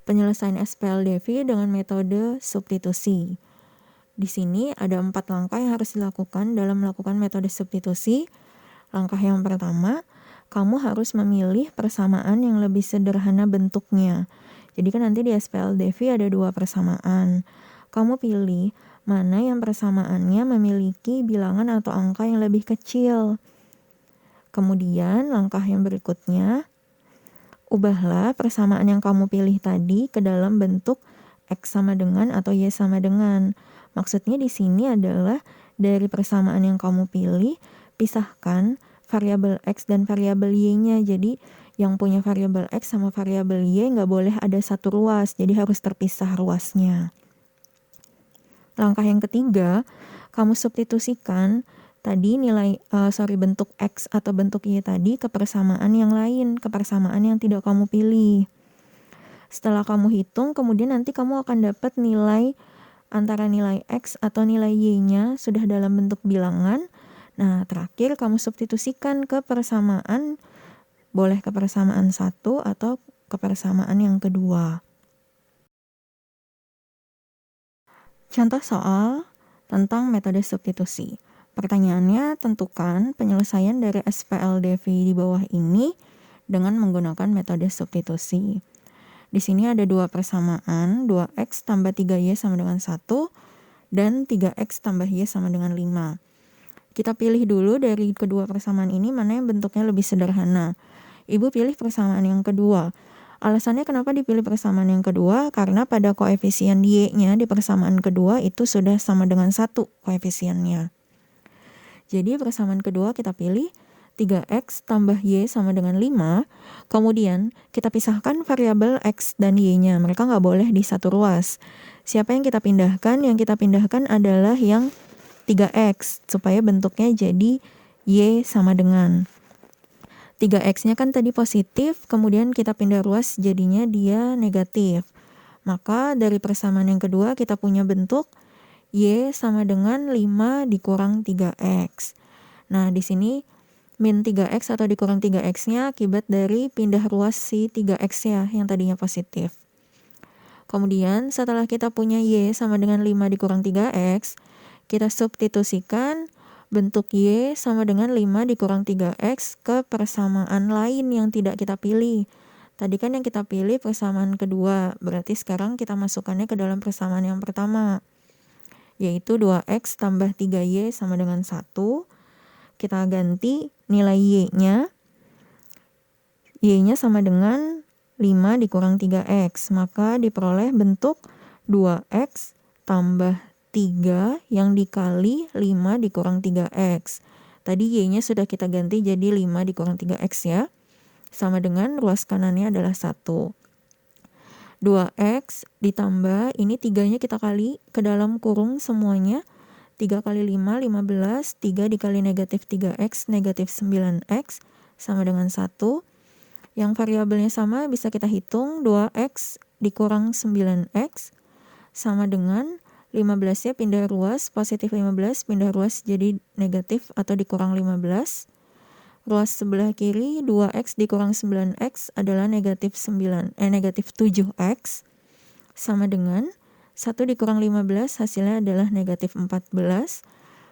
Penyelesaian SPLDV dengan metode substitusi. Di sini ada 4 langkah yang harus dilakukan dalam melakukan metode substitusi. Langkah yang pertama, kamu harus memilih persamaan yang lebih sederhana bentuknya. Jadi kan nanti di SPLDV ada 2 persamaan. Kamu pilih mana yang persamaannya memiliki bilangan atau angka yang lebih kecil. Kemudian langkah yang berikutnya, ubahlah persamaan yang kamu pilih tadi ke dalam bentuk X sama dengan atau Y sama dengan. Maksudnya di sini adalah dari persamaan yang kamu pilih, pisahkan variabel X dan variabel Y-nya. Jadi yang punya variabel X sama variabel Y nggak boleh ada satu ruas, jadi harus terpisah ruasnya. Langkah yang ketiga, kamu substitusikan tadi bentuk X atau bentuk Y tadi ke persamaan yang lain, ke persamaan yang tidak kamu pilih. Setelah kamu hitung, kemudian nanti kamu akan dapat nilai antara nilai X atau nilai Y-nya sudah dalam bentuk bilangan. Nah, terakhir kamu substitusikan ke persamaan, boleh ke persamaan 1 atau ke persamaan yang kedua. Contoh soal tentang metode substitusi. Pertanyaannya, tentukan penyelesaian dari SPLDV di bawah ini dengan menggunakan metode substitusi. Di sini ada 2 persamaan, 2x tambah 3y sama dengan 1, dan 3x tambah y sama dengan 5. Kita pilih dulu dari kedua persamaan ini mana yang bentuknya lebih sederhana. Ibu pilih persamaan yang kedua. Alasannya kenapa dipilih persamaan yang kedua? Karena pada koefisien y-nya di persamaan kedua itu sudah sama dengan 1 koefisiennya. Jadi persamaan kedua kita pilih 3x tambah y sama dengan 5. Kemudian kita pisahkan variabel x dan y-nya. Mereka nggak boleh di satu ruas. Siapa yang kita pindahkan? Yang kita pindahkan adalah yang 3x supaya bentuknya jadi y sama dengan 3x-nya kan tadi positif, kemudian kita pindah ruas jadinya dia negatif. Maka dari persamaan yang kedua kita punya bentuk y sama dengan 5 dikurang 3x. Nah, di sini min 3x atau dikurang 3x-nya akibat dari pindah ruas si 3x ya, yang tadinya positif. Kemudian setelah kita punya y sama dengan 5 dikurang 3x, kita substitusikan bentuk y sama dengan 5 dikurang 3x ke persamaan lain yang tidak kita pilih. Tadi kan yang kita pilih persamaan kedua, berarti sekarang kita masukkannya ke dalam persamaan yang pertama, yaitu 2x tambah 3y sama dengan 1. Kita ganti nilai y-nya. Y-nya sama dengan 5 dikurang 3x. Maka diperoleh bentuk 2x tambah 3 yang dikali 5 dikurang 3x. Tadi y-nya sudah kita ganti jadi 5 dikurang 3x ya. Sama dengan ruas kanannya adalah 1. 2x ditambah, ini 3-nya kita kali ke dalam kurung semuanya. 3 kali 5, 15. 3 dikali negatif 3x, negatif 9x, sama dengan 1. Yang variabelnya sama bisa kita hitung, 2x dikurang 9x, sama dengan 15-nya pindah ruas, positif 15, pindah ruas jadi negatif atau dikurang 15. Ruas sebelah kiri 2x dikurang 9x adalah negatif 7x, sama dengan 1 dikurang 15 hasilnya adalah negatif 14.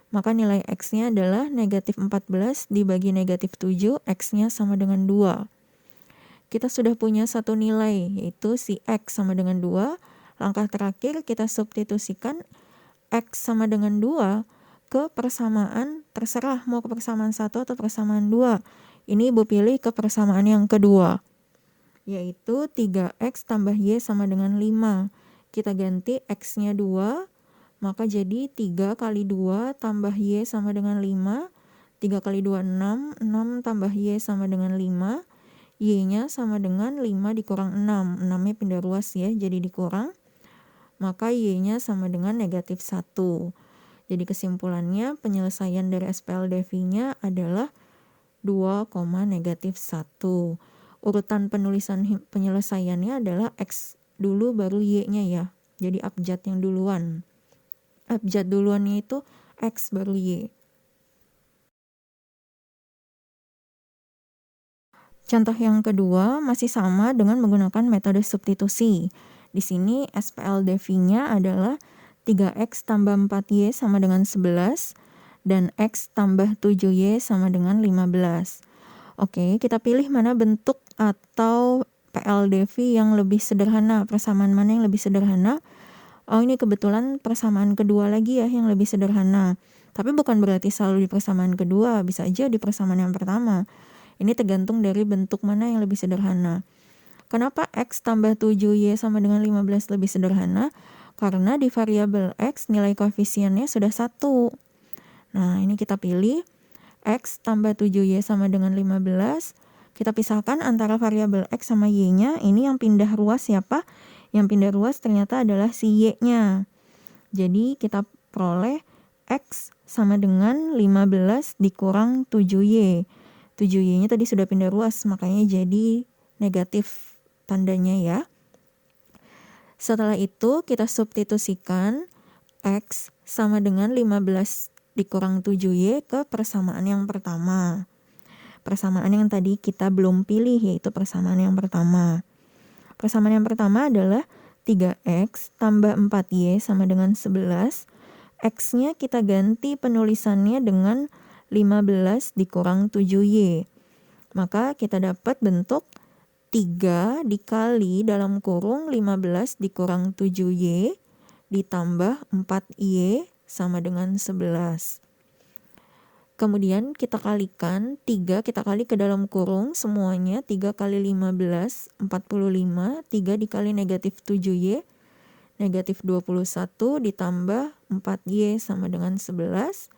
Maka nilai x-nya adalah negatif 14 dibagi negatif 7, x-nya sama dengan 2. Kita sudah punya satu nilai, yaitu si x sama dengan 2. Langkah terakhir kita substitusikan x sama dengan 2 ke persamaan, terserah mau ke persamaan 1 atau persamaan 2. Ini Ibu pilih ke persamaan yang kedua, yaitu 3x tambah y sama dengan 5. Kita ganti x-nya 2, maka jadi 3 kali 2 tambah y sama dengan 5. 3 kali 2, 6. 6 tambah y sama dengan 5. Y-nya sama dengan 5 dikurang 6. 6-nya pindah ruas ya, jadi dikurang. Maka y-nya sama dengan negatif 1. Jadi kesimpulannya penyelesaian dari SPLDV-nya adalah 2, negatif 1. Urutan penulisan penyelesaiannya adalah X dulu baru Y-nya ya. Jadi abjad yang duluan. Abjad duluannya itu X baru Y. Contoh yang kedua masih sama dengan menggunakan metode substitusi. Di sini SPLDV-nya adalah 3x tambah 4y sama dengan 11 dan x tambah 7y sama dengan 15. Oke, kita pilih mana bentuk atau PLDV yang lebih sederhana, persamaan mana yang lebih sederhana. Oh, ini kebetulan persamaan kedua lagi ya yang lebih sederhana. Tapi bukan berarti selalu di persamaan kedua, bisa aja di persamaan yang pertama. Ini tergantung dari bentuk mana yang lebih sederhana. Kenapa x tambah 7y sama dengan 15 lebih sederhana? Karena di variabel x nilai koefisiennya sudah 1. Nah, ini kita pilih x tambah 7y sama dengan 15. Kita pisahkan antara variabel x sama y-nya. Ini yang pindah ruas siapa? Yang pindah ruas ternyata adalah si y-nya. Jadi kita peroleh x sama dengan 15 dikurang 7y. 7y-nya tadi sudah pindah ruas, makanya jadi negatif tandanya ya. Setelah itu kita substitusikan x sama dengan 15 dikurang 7y ke persamaan yang pertama. Persamaan yang tadi kita belum pilih, yaitu persamaan yang pertama. Persamaan yang pertama adalah 3x tambah 4y sama dengan 11. X-nya kita ganti penulisannya dengan 15 dikurang 7y. Maka kita dapat bentuk 3 dikali dalam kurung 15 dikurang 7y ditambah 4y sama dengan 11. Kemudian kita kalikan 3, kita kali ke dalam kurung semuanya. 3 kali 15, 45. 3 dikali negatif 7y, negatif 21 ditambah 4y sama dengan 11.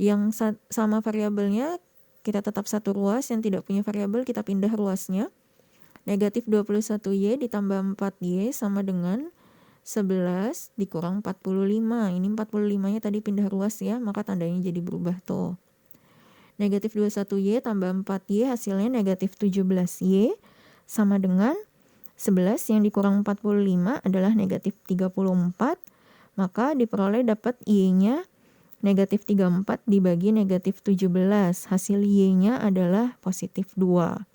Yang sama variabelnya kita tetap satu ruas, yang tidak punya variabel kita pindah ruasnya. Negatif 21y ditambah 4y sama dengan 11 dikurang 45. Ini 45-nya tadi pindah ruas ya, maka tandanya jadi berubah tuh. Negatif 21y tambah 4y hasilnya negatif 17y sama dengan 11 yang dikurang 45 adalah negatif 34. Maka diperoleh dapat y-nya negatif 34 dibagi negatif 17. Hasil y-nya adalah positif 2.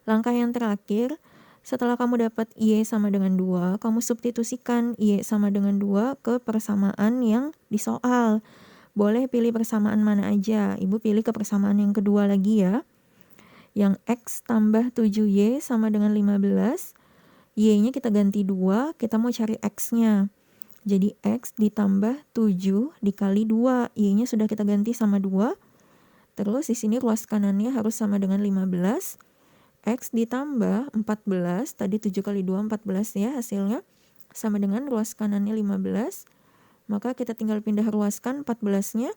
Langkah yang terakhir, setelah kamu dapat y sama dengan 2, kamu substitusikan y sama dengan 2 ke persamaan yang di soal. Boleh pilih persamaan mana aja. Ibu pilih ke persamaan yang kedua lagi ya. Yang x tambah 7y sama dengan 15. Y-nya kita ganti 2, kita mau cari x-nya. Jadi x ditambah 7 dikali 2. Y-nya sudah kita ganti sama 2. Terus di sini ruas kanannya harus sama dengan 15. X ditambah 14. Tadi 7 kali 2, 14 ya hasilnya. Sama dengan ruas kanannya 15. Maka kita tinggal pindah ruaskan 14-nya.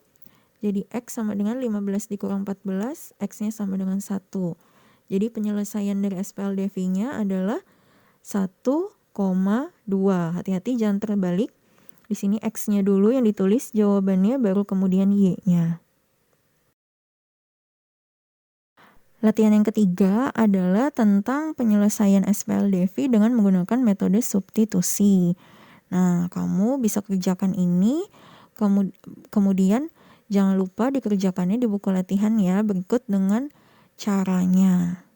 Jadi x sama dengan 15 dikurang 14. X-nya sama dengan 1. Jadi penyelesaian dari SPLDV-nya adalah 1,2. Hati-hati jangan terbalik. Di sini x-nya dulu yang ditulis jawabannya, baru kemudian y-nya. Latihan yang ketiga adalah tentang penyelesaian SPLDV dengan menggunakan metode substitusi. Nah, kamu bisa kerjakan ini, kemudian jangan lupa dikerjakannya di buku latihan ya, berikut dengan caranya.